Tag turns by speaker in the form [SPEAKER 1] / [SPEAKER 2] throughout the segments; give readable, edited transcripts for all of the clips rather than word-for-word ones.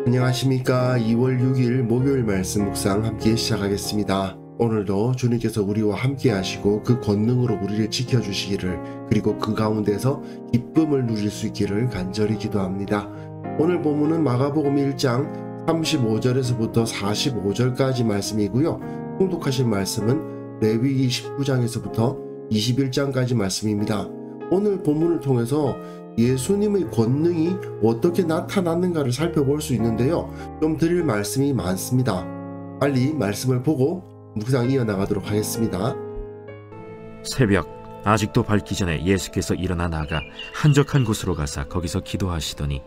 [SPEAKER 1] 안녕하십니까. 2월 6일 목요일 말씀 묵상 함께 시작하겠습니다. 오늘도 주님께서 우리와 함께 하시고 그 권능으로 우리를 지켜주시기를, 그리고 그 가운데서 기쁨을 누릴 수 있기를 간절히 기도합니다. 오늘 본문은 마가복음 1장 35절에서부터 45절까지 말씀이고요. 통독하실 말씀은 레위기 19장에서부터 21장까지 말씀입니다. 오늘 본문을 통해서 예수님의 권능이 어떻게 나타났는가를 살펴볼 수 있는데요. 좀 드릴 말씀이 많습니다. 빨리 말씀을 보고 묵상 이어나가도록 하겠습니다.
[SPEAKER 2] 새벽 아직도 밝기 전에 예수께서 일어나 나가 한적한 곳으로 가사 거기서 기도하시더니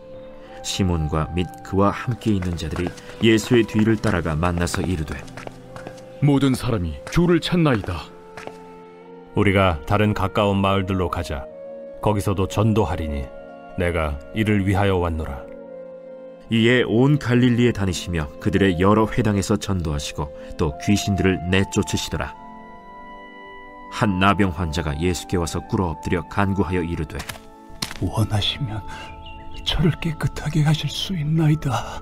[SPEAKER 2] 시몬과 및 그와 함께 있는 자들이 예수의 뒤를 따라가 만나서 이르되,
[SPEAKER 3] 모든 사람이 주를 찾나이다.
[SPEAKER 4] 우리가 다른 가까운 마을들로 가자. 거기서도 전도하리니 내가 이를 위하여 왔노라.
[SPEAKER 2] 이에 온 갈릴리에 다니시며 그들의 여러 회당에서 전도하시고 또 귀신들을 내쫓으시더라. 한 나병 환자가 예수께 와서 꿇어 엎드려 간구하여 이르되,
[SPEAKER 5] 원하시면 저를 깨끗하게 하실 수 있나이다.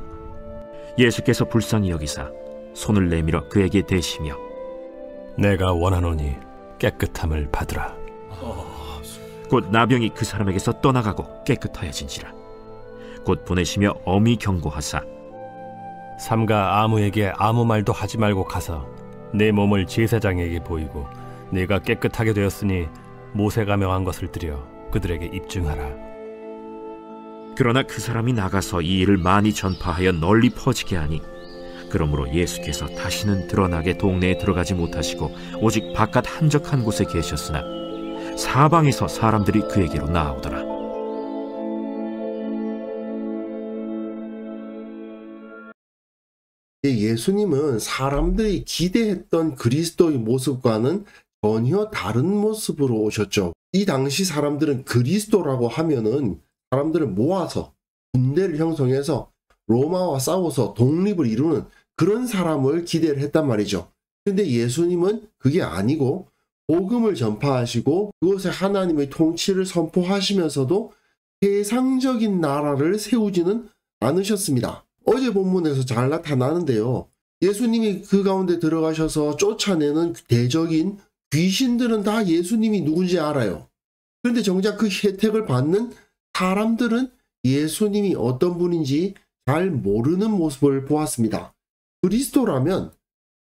[SPEAKER 2] 예수께서 불쌍히 여기사 손을 내밀어 그에게 대시며,
[SPEAKER 4] 내가 원하노니 깨끗함을 받으라.
[SPEAKER 2] 곧 나병이 그 사람에게서 떠나가고 깨끗하여진지라. 곧 보내시며 엄히 경고하사,
[SPEAKER 4] 삼가 아무에게 아무 말도 하지 말고 가서 내 몸을 제사장에게 보이고 네가 깨끗하게 되었으니 모세가 명한 것을 드려 그들에게 입증하라.
[SPEAKER 2] 그러나 그 사람이 나가서 이 일을 많이 전파하여 널리 퍼지게 하니, 그러므로 예수께서 다시는 드러나게 동네에 들어가지 못하시고 오직 바깥 한적한 곳에 계셨으나 사방에서 사람들이 그에게로 나아오더라.
[SPEAKER 1] 예수님은 사람들이 기대했던 그리스도의 모습과는 전혀 다른 모습으로 오셨죠. 이 당시 사람들은 그리스도라고 하면은 사람들을 모아서 군대를 형성해서 로마와 싸워서 독립을 이루는 그런 사람을 기대를 했단 말이죠. 근데 예수님은 그게 아니고 복음을 전파하시고 그곳에 하나님의 통치를 선포하시면서도 세상적인 나라를 세우지는 않으셨습니다. 어제 본문에서 잘 나타나는데요. 예수님이 그 가운데 들어가셔서 쫓아내는 대적인 귀신들은 다 예수님이 누군지 알아요. 그런데 정작 그 혜택을 받는 사람들은 예수님이 어떤 분인지 잘 모르는 모습을 보았습니다. 그리스도라면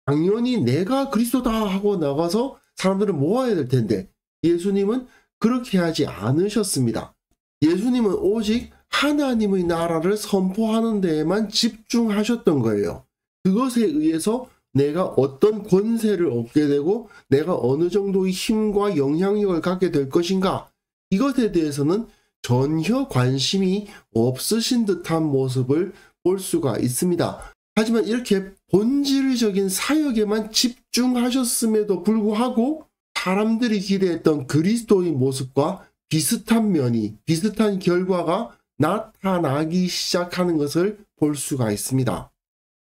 [SPEAKER 1] 당연히 내가 그리스도다 하고 나가서 사람들을 모아야 될 텐데 예수님은 그렇게 하지 않으셨습니다. 예수님은 오직 하나님의 나라를 선포하는 데에만 집중하셨던 거예요. 그것에 의해서 내가 어떤 권세를 얻게 되고 내가 어느 정도의 힘과 영향력을 갖게 될 것인가, 이것에 대해서는 전혀 관심이 없으신 듯한 모습을 볼 수가 있습니다. 하지만 이렇게 본질적인 사역에만 집중하셨음에도 불구하고 사람들이 기대했던 그리스도의 모습과 비슷한 면이, 비슷한 결과가 나타나기 시작하는 것을 볼 수가 있습니다.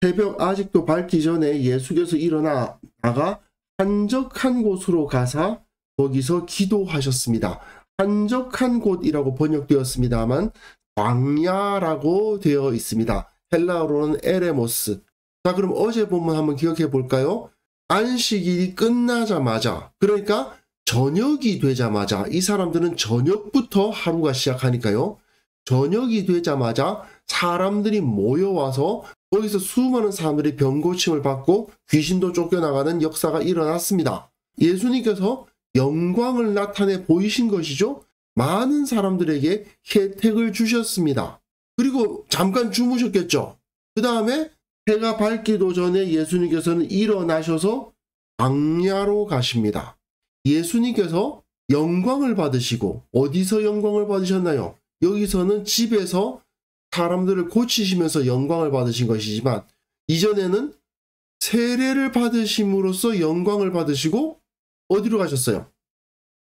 [SPEAKER 1] 새벽 아직도 밝기 전에 예수께서 일어나 나가 한적한 곳으로 가사 거기서 기도하셨습니다. 한적한 곳이라고 번역되었습니다만 광야라고 되어 있습니다. 헬라어로는 에레모스. 자, 그럼 어제 본문 한번 기억해 볼까요? 안식일이 끝나자마자, 그러니까 저녁이 되자마자, 이 사람들은 저녁부터 하루가 시작하니까요. 저녁이 되자마자 사람들이 모여와서 거기서 수많은 사람들이 병고침을 받고 귀신도 쫓겨나가는 역사가 일어났습니다. 예수님께서 영광을 나타내 보이신 것이죠. 많은 사람들에게 혜택을 주셨습니다. 그리고 잠깐 주무셨겠죠. 그 다음에 해가 밝기도 전에 예수님께서는 일어나셔서 광야로 가십니다. 예수님께서 영광을 받으시고, 어디서 영광을 받으셨나요? 여기서는 집에서 사람들을 고치시면서 영광을 받으신 것이지만, 이전에는 세례를 받으심으로써 영광을 받으시고 어디로 가셨어요?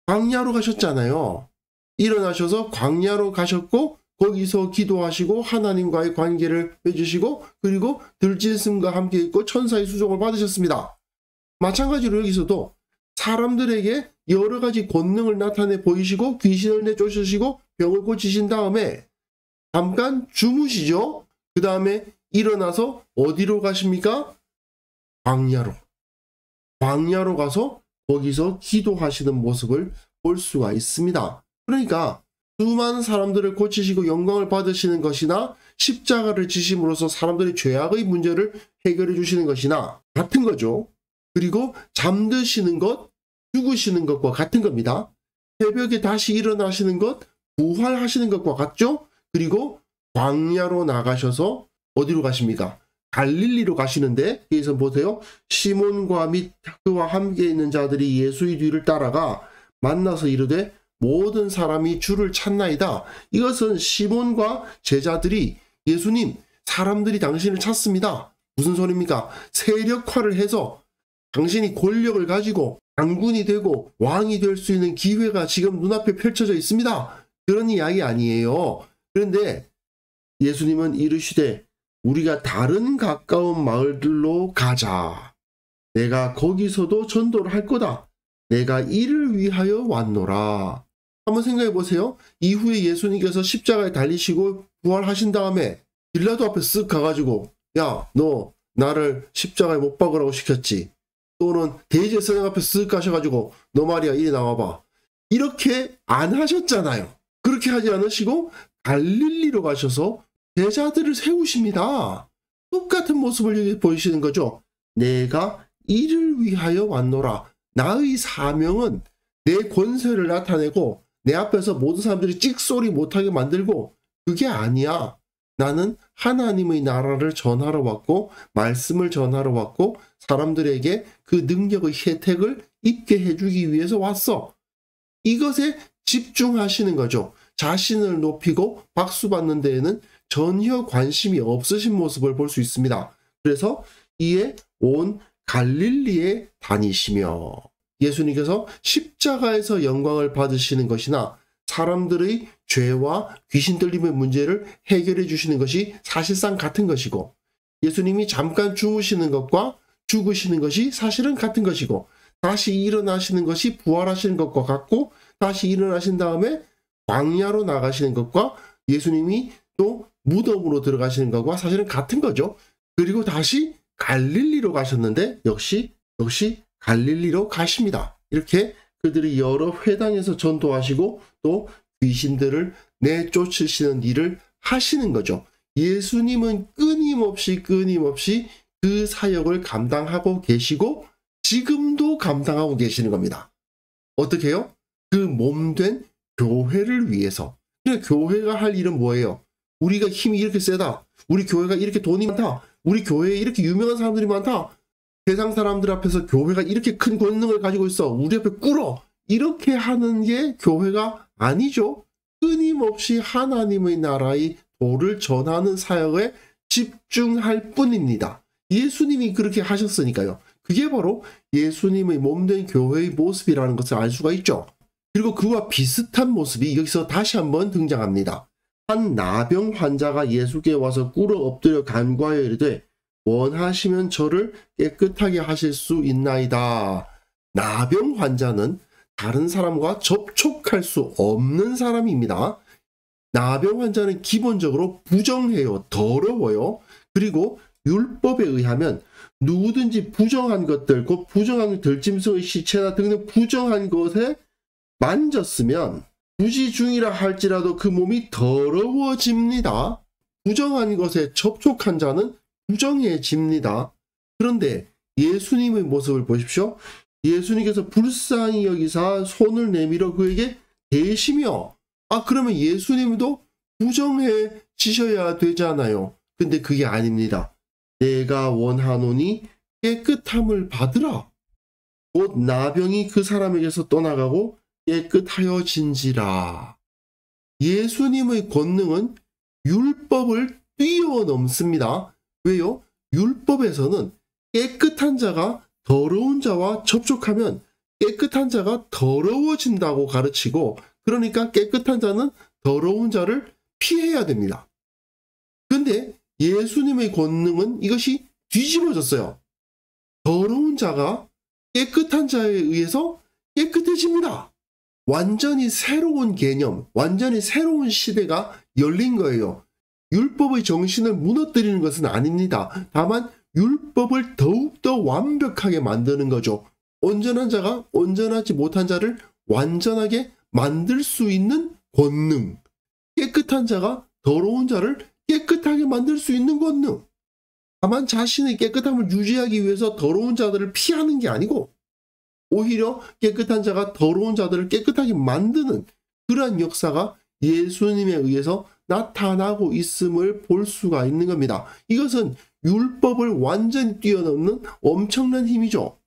[SPEAKER 1] 광야로 가셨잖아요. 일어나셔서 광야로 가셨고 거기서 기도하시고 하나님과의 관계를 맺으시고 그리고 들짐승과 함께 있고 천사의 수종을 받으셨습니다. 마찬가지로 여기서도 사람들에게 여러 가지 권능을 나타내 보이시고 귀신을 내쫓으시고 병을 고치신 다음에 잠깐 주무시죠. 그 다음에 일어나서 어디로 가십니까? 광야로 가서 거기서 기도하시는 모습을 볼 수가 있습니다. 그러니까 수많은 사람들을 고치시고 영광을 받으시는 것이나 십자가를 지심으로써 사람들의 죄악의 문제를 해결해 주시는 것이나 같은 거죠. 그리고 잠드시는 것, 죽으시는 것과 같은 겁니다. 새벽에 다시 일어나시는 것, 부활하시는 것과 같죠? 그리고 광야로 나가셔서 어디로 가십니까? 갈릴리로 가시는데, 여기서 보세요. 시몬과 및 그와 함께 있는 자들이 예수의 뒤를 따라가 만나서 이르되 모든 사람이 주를 찾나이다. 이것은 시몬과 제자들이 예수님, 사람들이 당신을 찾습니다. 무슨 소리입니까? 세력화를 해서 당신이 권력을 가지고 장군이 되고 왕이 될 수 있는 기회가 지금 눈앞에 펼쳐져 있습니다. 그런 이야기 아니에요. 그런데 예수님은 이르시되 우리가 다른 가까운 마을들로 가자. 내가 거기서도 전도를 할 거다. 내가 이를 위하여 왔노라. 한번 생각해 보세요. 이후에 예수님께서 십자가에 달리시고 부활하신 다음에 빌라도 앞에 쓱 가가지고 야, 너 나를 십자가에 못 박으라고 시켰지. 또는 대제사장 앞에 쓱 가셔가지고 너 말이야 이리 나와봐. 이렇게 안 하셨잖아요. 그렇게 하지 않으시고 갈릴리로 가셔서 제자들을 세우십니다. 똑같은 모습을 여기 보이시는 거죠. 내가 이를 위하여 왔노라. 나의 사명은 내 권세를 나타내고 내 앞에서 모든 사람들이 찍소리 못하게 만들고 그게 아니야. 나는 하나님의 나라를 전하러 왔고 말씀을 전하러 왔고 사람들에게 그 능력의 혜택을 입게 해주기 위해서 왔어. 이것에 집중하시는 거죠. 자신을 높이고 박수 받는 데에는 전혀 관심이 없으신 모습을 볼 수 있습니다. 그래서 이에 온 갈릴리에 다니시며 예수님께서 십자가에서 영광을 받으시는 것이나 사람들의 죄와 귀신 들림의 문제를 해결해 주시는 것이 사실상 같은 것이고 예수님이 잠깐 주무시는 것과 죽으시는 것이 사실은 같은 것이고 다시 일어나시는 것이 부활하시는 것과 같고 다시 일어나신 다음에 광야로 나가시는 것과 예수님이 또 무덤으로 들어가시는 것과 사실은 같은 거죠. 그리고 다시 갈릴리로 가셨는데 역시 갈릴리로 가십니다. 이렇게 그들이 여러 회당에서 전도하시고 또 귀신들을 내쫓으시는 일을 하시는 거죠. 예수님은 끊임없이 그 사역을 감당하고 계시고 지금도 감당하고 계시는 겁니다. 어떻게 해요? 그 몸된 교회를 위해서. 그러니까 교회가 할 일은 뭐예요? 우리가 힘이 이렇게 세다. 우리 교회가 이렇게 돈이 많다. 우리 교회에 이렇게 유명한 사람들이 많다. 세상 사람들 앞에서 교회가 이렇게 큰 권능을 가지고 있어. 우리 앞에 꿇어. 이렇게 하는 게 교회가 아니죠. 끊임없이 하나님의 나라의 도를 전하는 사역에 집중할 뿐입니다. 예수님이 그렇게 하셨으니까요. 그게 바로 예수님의 몸된 교회의 모습이라는 것을 알 수가 있죠. 그리고 그와 비슷한 모습이 여기서 다시 한번 등장합니다. 한 나병 환자가 예수께 와서 꿇어 엎드려 간구하여 이르되 원하시면 저를 깨끗하게 하실 수 있나이다. 나병 환자는 다른 사람과 접촉할 수 없는 사람입니다. 나병 환자는 기본적으로 부정해요. 더러워요. 그리고 율법에 의하면 누구든지 부정한 것들, 곧 부정한 들짐승의 시체나 등등 부정한 것에 만졌으면 부지중이라 할지라도 그 몸이 더러워집니다. 부정한 것에 접촉한 자는 부정해집니다. 그런데 예수님의 모습을 보십시오. 예수님께서 불쌍히 여기사 손을 내밀어 그에게 대시며 그러면 예수님도 부정해지셔야 되잖아요. 근데 그게 아닙니다. 내가 원하노니 깨끗함을 받으라. 곧 나병이 그 사람에게서 떠나가고 깨끗하여진지라. 예수님의 권능은 율법을 뛰어넘습니다. 왜요? 율법에서는 깨끗한 자가 더러운 자와 접촉하면 깨끗한 자가 더러워진다고 가르치고 그러니까 깨끗한 자는 더러운 자를 피해야 됩니다. 근데 예수님의 권능은 이것이 뒤집어졌어요. 더러운 자가 깨끗한 자에 의해서 깨끗해집니다. 완전히 새로운 개념, 완전히 새로운 시대가 열린 거예요. 율법의 정신을 무너뜨리는 것은 아닙니다. 다만 율법을 더욱더 완벽하게 만드는 거죠. 온전한 자가 온전하지 못한 자를 완전하게 만들 수 있는 권능. 깨끗한 자가 더러운 자를 깨끗하게 만들 수 있는 권능. 다만 자신의 깨끗함을 유지하기 위해서 더러운 자들을 피하는 게 아니고 오히려 깨끗한 자가 더러운 자들을 깨끗하게 만드는 그러한 역사가 예수님에 의해서 나타나고 있음을 볼 수가 있는 겁니다. 이것은 율법을 완전히 뛰어넘는 엄청난 힘이죠.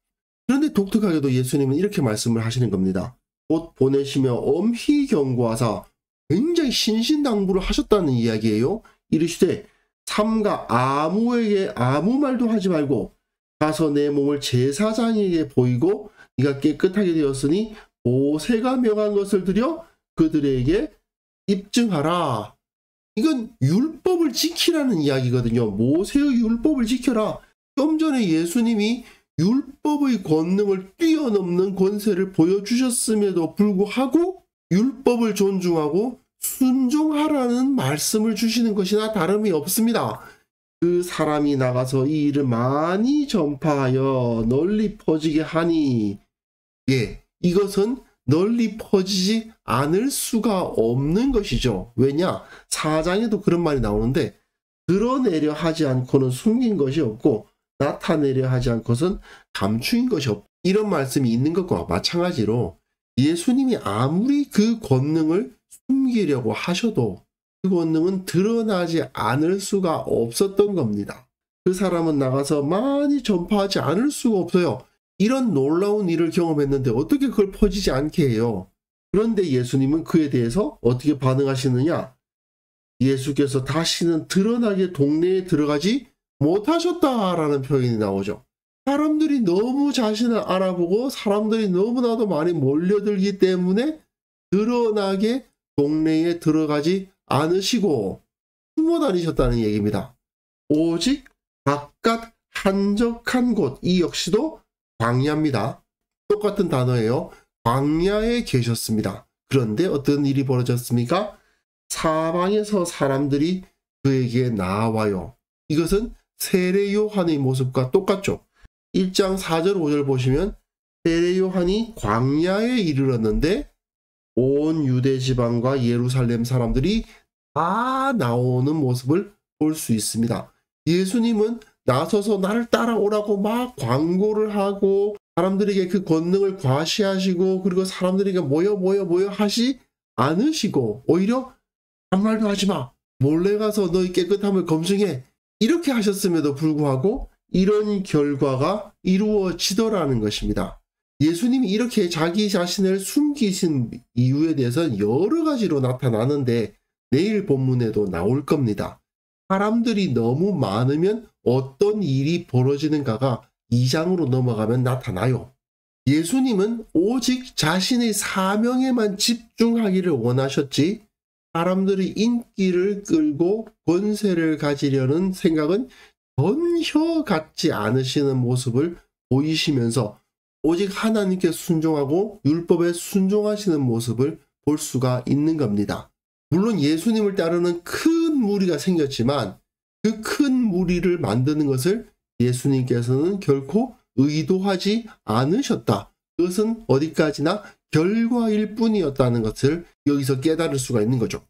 [SPEAKER 1] 그런데 독특하게도 예수님은 이렇게 말씀을 하시는 겁니다. 곧 보내시며 엄히 경고하사 굉장히 신신당부를 하셨다는 이야기예요. 이르시되 삼가 아무에게 아무 말도 하지 말고 가서 내 몸을 제사장에게 보이고 네가 깨끗하게 되었으니 모세가 명한 것을 드려 그들에게 입증하라. 이건 율법을 지키라는 이야기거든요. 모세의 율법을 지켜라. 좀 전에 예수님이 율법의 권능을 뛰어넘는 권세를 보여주셨음에도 불구하고 율법을 존중하고 순종하라는 말씀을 주시는 것이나 다름이 없습니다. 그 사람이 나가서 이 일을 많이 전파하여 널리 퍼지게 하니, 이것은 널리 퍼지지 않을 수가 없는 것이죠. 왜냐? 4장에도 그런 말이 나오는데 드러내려 하지 않고는 숨긴 것이 없고 나타내려 하지 않고는 감추인 것이 없다. 이런 말씀이 있는 것과 마찬가지로 예수님이 아무리 그 권능을 숨기려고 하셔도 그 권능은 드러나지 않을 수가 없었던 겁니다. 그 사람은 나가서 많이 전파하지 않을 수가 없어요. 이런 놀라운 일을 경험했는데 어떻게 그걸 퍼지지 않게 해요? 그런데 예수님은 그에 대해서 어떻게 반응하시느냐? 예수께서 다시는 드러나게 동네에 들어가지 못하셨다라는 표현이 나오죠. 사람들이 너무 자신을 알아보고 사람들이 너무나도 많이 몰려들기 때문에 드러나게 동네에 들어가지 않으시고 숨어 다니셨다는 얘기입니다. 오직 바깥 한적한 곳, 이 역시도 광야입니다. 똑같은 단어예요. 광야에 계셨습니다. 그런데 어떤 일이 벌어졌습니까? 사방에서 사람들이 그에게 나와요. 이것은 세례 요한의 모습과 똑같죠. 1장 4절 5절 보시면 세례 요한이 광야에 이르렀는데 온 유대 지방과 예루살렘 사람들이 다 나오는 모습을 볼 수 있습니다. 예수님은 나서서 나를 따라오라고 막 광고를 하고 사람들에게 그 권능을 과시하시고 그리고 사람들에게 모여 하시 않으시고 오히려 한 말도 하지 마. 몰래 가서 너희 깨끗함을 검증해. 이렇게 하셨음에도 불구하고 이런 결과가 이루어지더라는 것입니다. 예수님이 이렇게 자기 자신을 숨기신 이유에 대해서는 여러 가지로 나타나는데 내일 본문에도 나올 겁니다. 사람들이 너무 많으면 어떤 일이 벌어지는가가 2장으로 넘어가면 나타나요. 예수님은 오직 자신의 사명에만 집중하기를 원하셨지 사람들이 인기를 끌고 권세를 가지려는 생각은 전혀 갖지 않으시는 모습을 보이시면서 오직 하나님께 순종하고 율법에 순종하시는 모습을 볼 수가 있는 겁니다. 물론 예수님을 따르는 큰 무리가 생겼지만 그 큰 무리를 만드는 것을 예수님께서는 결코 의도하지 않으셨다. 그것은 어디까지나 결과일 뿐이었다는 것을 여기서 깨달을 수가 있는 거죠.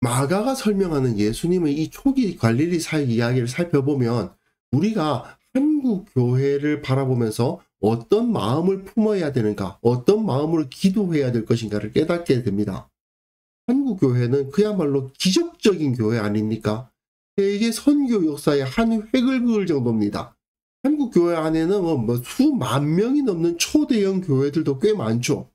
[SPEAKER 1] 마가가 설명하는 예수님의 이 초기 갈릴리 사역 이야기를 살펴보면 우리가 한국 교회를 바라보면서 어떤 마음을 품어야 되는가, 어떤 마음으로 기도해야 될 것인가를 깨닫게 됩니다. 한국 교회는 그야말로 기적적인 교회 아닙니까? 세계 선교 역사의 한 획을 그을 정도입니다. 한국 교회 안에는 수만 명이 넘는 초대형 교회들도 꽤 많죠.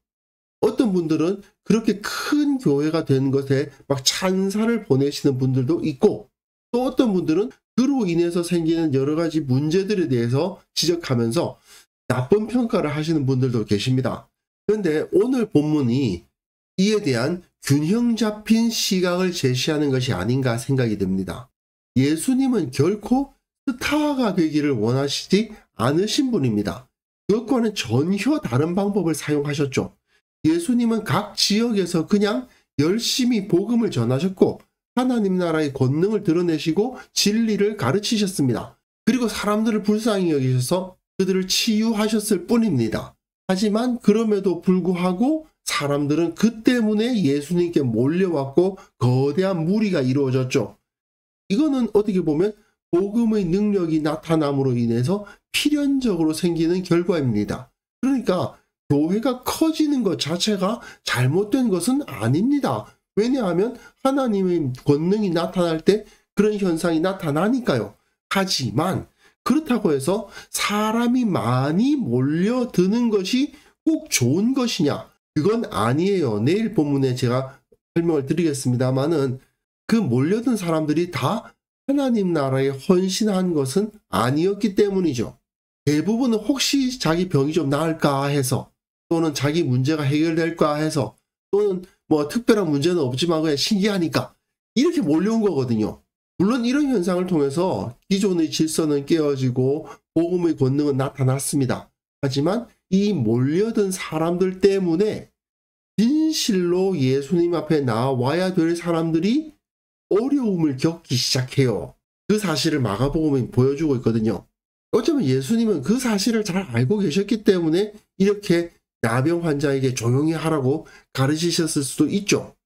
[SPEAKER 1] 어떤 분들은 그렇게 큰 교회가 된 것에 막 찬사를 보내시는 분들도 있고 또 어떤 분들은 그로 인해서 생기는 여러 가지 문제들에 대해서 지적하면서 나쁜 평가를 하시는 분들도 계십니다. 그런데 오늘 본문이 이에 대한 균형 잡힌 시각을 제시하는 것이 아닌가 생각이 듭니다. 예수님은 결코 스타가 되기를 원하시지 않으신 분입니다. 그것과는 전혀 다른 방법을 사용하셨죠. 예수님은 각 지역에서 그냥 열심히 복음을 전하셨고 하나님 나라의 권능을 드러내시고 진리를 가르치셨습니다. 그리고 사람들을 불쌍히 여기셔서 그들을 치유하셨을 뿐입니다. 하지만 그럼에도 불구하고 사람들은 그 때문에 예수님께 몰려왔고 거대한 무리가 이루어졌죠. 이거는 어떻게 보면 복음의 능력이 나타남으로 인해서 필연적으로 생기는 결과입니다. 그러니까 교회가 커지는 것 자체가 잘못된 것은 아닙니다. 왜냐하면 하나님의 권능이 나타날 때 그런 현상이 나타나니까요. 하지만 그렇다고 해서 사람이 많이 몰려드는 것이 꼭 좋은 것이냐? 그건 아니에요. 내일 본문에 제가 설명을 드리겠습니다만은 그 몰려든 사람들이 다 하나님 나라에 헌신한 것은 아니었기 때문이죠. 대부분은 혹시 자기 병이 좀 나을까 해서, 또는 자기 문제가 해결될까 해서, 또는 뭐 특별한 문제는 없지만 그냥 신기하니까 이렇게 몰려온 거거든요. 물론 이런 현상을 통해서 기존의 질서는 깨어지고 복음의 권능은 나타났습니다. 하지만 이 몰려든 사람들 때문에 진실로 예수님 앞에 나와야 될 사람들이 어려움을 겪기 시작해요. 그 사실을 마가복음이 보여주고 있거든요. 어쩌면 예수님은 그 사실을 잘 알고 계셨기 때문에 이렇게 나병 환자에게 조용히 하라고 가르치셨을 수도 있죠.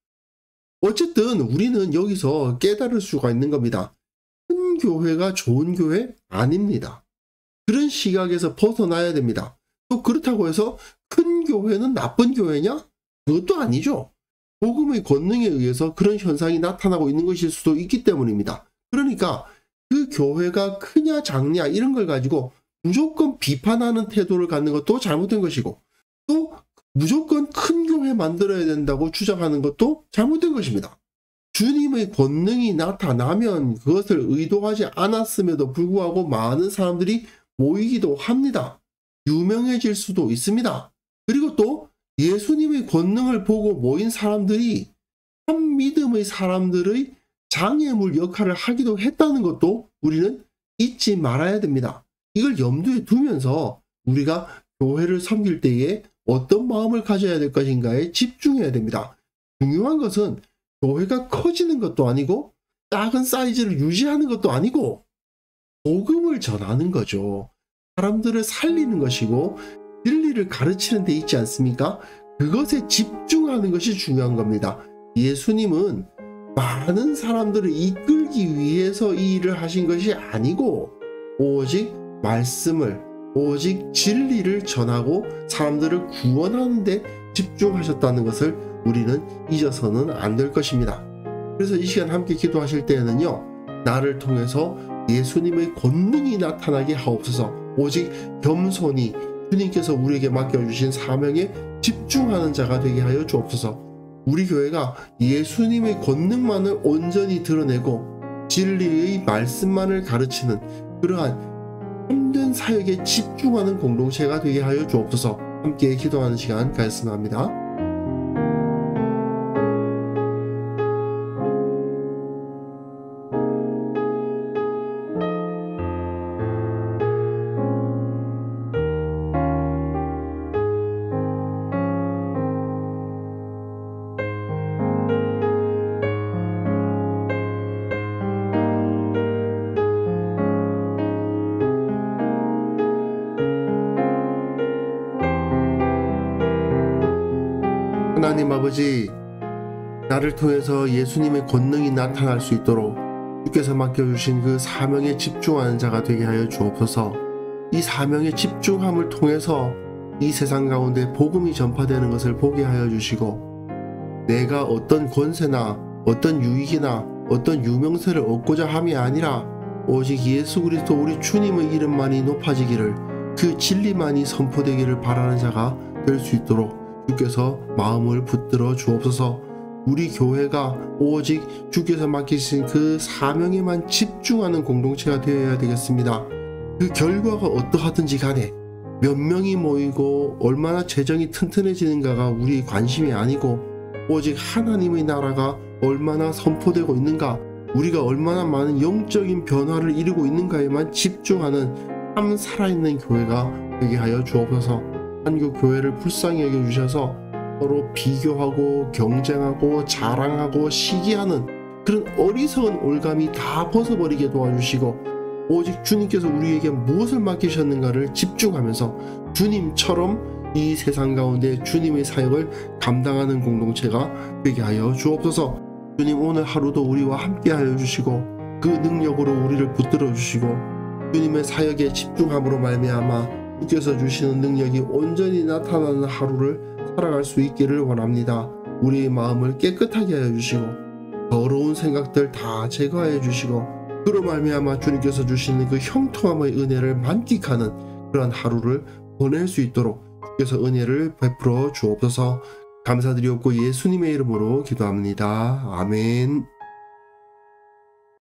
[SPEAKER 1] 어쨌든 우리는 여기서 깨달을 수가 있는 겁니다. 큰 교회가 좋은 교회 아닙니다. 그런 시각에서 벗어나야 됩니다. 또 그렇다고 해서 큰 교회는 나쁜 교회냐? 그것도 아니죠. 복음의 권능에 의해서 그런 현상이 나타나고 있는 것일 수도 있기 때문입니다. 그러니까 그 교회가 크냐 작냐 이런 걸 가지고 무조건 비판하는 태도를 갖는 것도 잘못된 것이고, 또 무조건 큰 교회 만들어야 된다고 주장하는 것도 잘못된 것입니다. 주님의 권능이 나타나면 그것을 의도하지 않았음에도 불구하고 많은 사람들이 모이기도 합니다. 유명해질 수도 있습니다. 그리고 또 예수님의 권능을 보고 모인 사람들이 참 믿음의 사람들의 장애물 역할을 하기도 했다는 것도 우리는 잊지 말아야 됩니다. 이걸 염두에 두면서 우리가 교회를 섬길 때에 어떤 마음을 가져야 될 것인가에 집중해야 됩니다. 중요한 것은 교회가 커지는 것도 아니고 작은 사이즈를 유지하는 것도 아니고 복음을 전하는 거죠. 사람들을 살리는 것이고 진리를 가르치는 데 있지 않습니까? 그것에 집중하는 것이 중요한 겁니다. 예수님은 많은 사람들을 이끌기 위해서 이 일을 하신 것이 아니고 오직 말씀을, 오직 진리를 전하고 사람들을 구원하는 데 집중하셨다는 것을 우리는 잊어서는 안 될 것입니다. 그래서 이 시간 함께 기도하실 때에는요, 나를 통해서 예수님의 권능이 나타나게 하옵소서. 오직 겸손히 주님께서 우리에게 맡겨주신 사명에 집중하는 자가 되게 하여 주옵소서. 우리 교회가 예수님의 권능만을 온전히 드러내고 진리의 말씀만을 가르치는 그러한 참된 사역에 집중하는 공동체가 되게 하여 주옵소서. 함께 기도하는 시간 가졌으면 합니다. 하나님 아버지, 나를 통해서 예수님의 권능이 나타날 수 있도록 주께서 맡겨주신 그 사명에 집중하는 자가 되게 하여 주옵소서. 이 사명에 집중함을 통해서 이 세상 가운데 복음이 전파되는 것을 보게 하여 주시고, 내가 어떤 권세나 어떤 유익이나 어떤 유명세를 얻고자 함이 아니라 오직 예수 그리스도 우리 주님의 이름만이 높아지기를, 그 진리만이 선포되기를 바라는 자가 될 수 있도록 주께서 마음을 붙들어 주옵소서. 우리 교회가 오직 주께서 맡기신 그 사명에만 집중하는 공동체가 되어야 되겠습니다. 그 결과가 어떠하든지 간에 몇 명이 모이고 얼마나 재정이 튼튼해지는가가 우리의 관심이 아니고, 오직 하나님의 나라가 얼마나 선포되고 있는가, 우리가 얼마나 많은 영적인 변화를 이루고 있는가에만 집중하는 참 살아있는 교회가 되게 하여 주옵소서. 한국 교회를 불쌍히 여겨주셔서 서로 비교하고 경쟁하고 자랑하고 시기하는 그런 어리석은 올감이 다 벗어버리게 도와주시고 오직 주님께서 우리에게 무엇을 맡기셨는가를 집중하면서 주님처럼 이 세상 가운데 주님의 사역을 감당하는 공동체가 되게 하여 주옵소서. 주님, 오늘 하루도 우리와 함께 하여 주시고 그 능력으로 우리를 붙들어 주시고 주님의 사역에 집중함으로 말미암아 주께서 주시는 능력이 온전히 나타나는 하루를 살아갈 수 있기를 원합니다. 우리의 마음을 깨끗하게 하여 주시고 더러운 생각들 다 제거하여 주시고 그로 말미암아 주님께서 주시는 그 형통함의 은혜를 만끽하는 그러한 하루를 보낼 수 있도록 주께서 은혜를 베풀어 주옵소서. 감사드리옵고 예수님의 이름으로 기도합니다. 아멘.